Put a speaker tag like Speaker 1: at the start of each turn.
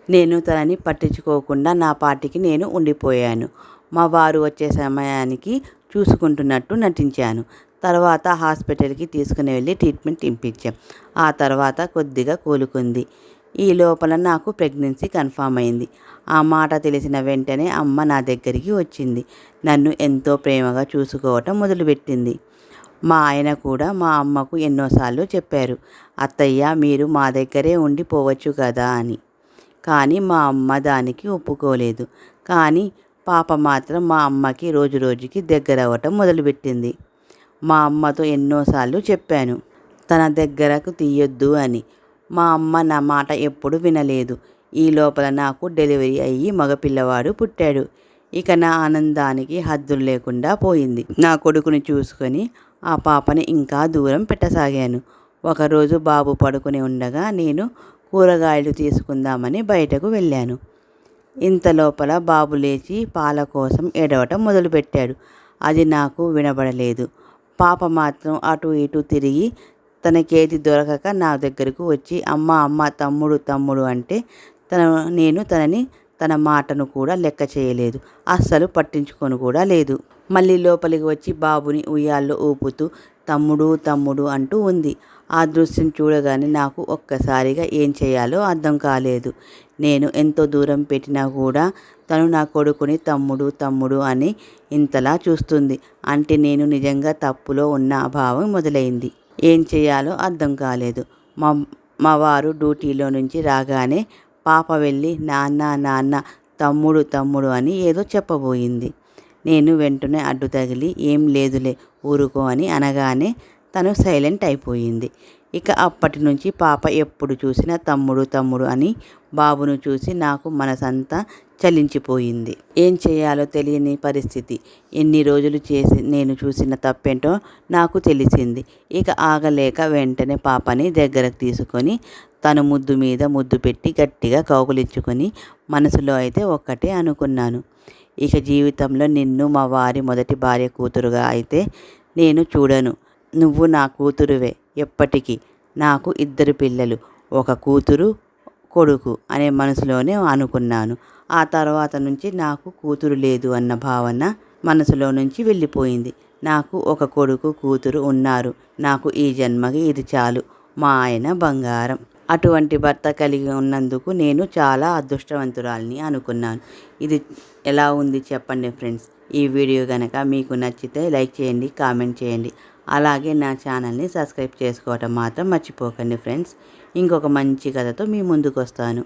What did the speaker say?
Speaker 1: నేను తనని పట్టించుకోకుండా నా పాటికి నేను ఉండిపోయాను. మా వారు వచ్చే సమయానికి చూసుకుంటున్నట్టు నటించాను. తర్వాత హాస్పిటల్కి తీసుకుని వెళ్ళి ట్రీట్మెంట్ ఇప్పించాం. ఆ తర్వాత కొద్దిగా కోలుకుంది. ఈ లోపల నాకు ప్రెగ్నెన్సీ కన్ఫామ్ అయింది. ఆ మాట తెలిసిన వెంటనే అమ్మ నా దగ్గరికి వచ్చింది. నన్ను ఎంతో ప్రేమగా చూసుకోవటం మొదలుపెట్టింది. మా ఆయన కూడా మా అమ్మకు ఎన్నోసార్లు చెప్పారు, అత్తయ్య మీరు మా దగ్గరే ఉండిపోవచ్చు కదా అని. కానీ మా అమ్మ దానికి ఒప్పుకోలేదు. కానీ పాప మాత్రం మా అమ్మకి రోజు రోజుకి దగ్గరవ్వటం మొదలుపెట్టింది. మా అమ్మతో ఎన్నోసార్లు చెప్పాను, తన దగ్గరకు తీయొద్దు అని. మా అమ్మ నా మాట ఎప్పుడు వినలేదు. ఈ లోపల నాకు డెలివరీ అయ్యి మగపిల్లవాడు పుట్టాడు. ఇక నా ఆనందానికి హద్దులు లేకుండా పోయింది. నా కొడుకుని చూసుకొని ఆ పాపని ఇంకా దూరం పెట్టసాగాను. ఒకరోజు బాబు పడుకుని ఉండగా నేను కూరగాయలు తీసుకుందామని బయటకు వెళ్ళాను. ఇంతలోపల బాబు లేచి పాల కోసం ఏడవటం మొదలుపెట్టాడు. అది నాకు వినబడలేదు. పాప మాత్రం అటు ఇటు తిరిగి తనకేది దొరకక నా దగ్గరకు వచ్చి అమ్మ అమ్మ తమ్ముడు తమ్ముడు అంటే నేను తనని తన మాటను కూడా లెక్క చేయలేదు. అస్సలు పట్టించుకొని కూడా లేదు. మళ్ళీ లోపలికి వచ్చి బాబుని ఉయ్యాల్లో ఊపుతూ తమ్ముడు తమ్ముడు అంటూ ఉంది. ఆ దృశ్యం చూడగానే నాకు ఒక్కసారిగా ఏం చేయాలో అర్థం కాలేదు. నేను ఎంతో దూరం పెట్టినా కూడా తను నా కొడుకుని తమ్ముడు తమ్ముడు అని ఇంతలా చూస్తుంది అంటే నేను నిజంగా తప్పులో ఉన్న భావం మొదలైంది. ఏం చేయాలో అర్థం కాలేదు. మా మా వారు డ్యూటీలో నుంచి రాగానే పాప వెళ్ళి నాన్న నాన్న తమ్ముడు తమ్ముడు అని ఏదో చెప్పబోయింది. నేను వెంటనే అడ్డు తగిలి ఏం లేదులే ఊరుకో అని అనగానే తను సైలెంట్ అయిపోయింది. ఇక అప్పటి నుంచి పాప ఎప్పుడు చూసినా తమ్ముడు తమ్ముడు అని బాబును చూసి నాకు మనసంతా చలించిపోయింది. ఏం చేయాలో తెలియని పరిస్థితి. ఎన్ని రోజులు చేసి నేను చూసిన తప్పేంటో నాకు తెలిసింది. ఇక ఆగలేక వెంటనే పాపని దగ్గరకు తీసుకొని తను ముద్దు మీద ముద్దు పెట్టి గట్టిగా కౌగులించుకొని మనసులో అయితే ఒక్కటే అనుకున్నాను, ఇక జీవితంలో నిన్ను మా వారి మొదటి భార్య కూతురుగా అయితే నేను చూడను. నువ్వు నా కూతురువే ఎప్పటికీ. నాకు 2 పిల్లలు, ఒక కూతురు కొడుకు అనే మనసులోనే అనుకున్నాను. ఆ తర్వాత నుంచి నాకు కూతురు లేదు అన్న భావన మనసులో నుంచి వెళ్ళిపోయింది. నాకు ఒక కొడుకు కూతురు ఉన్నారు. నాకు ఈ జన్మకి ఇది చాలు. మా ఆయన బంగారం. అటువంటి భర్త కలిగి ఉన్నందుకు నేను చాలా అదృష్టవంతురాలిని అనుకున్నాను. ఇది ఎలా ఉంది చెప్పండి ఫ్రెండ్స్. ఈ వీడియో కనుక మీకు నచ్చితే లైక్ చేయండి, కామెంట్ చేయండి. అలాగే నా ఛానల్ని సబ్స్క్రైబ్ చేసుకోవటం మాత్రం మర్చిపోకండి ఫ్రెండ్స్. ఇంకొక మంచి కథతో మీ ముందుకు వస్తాను.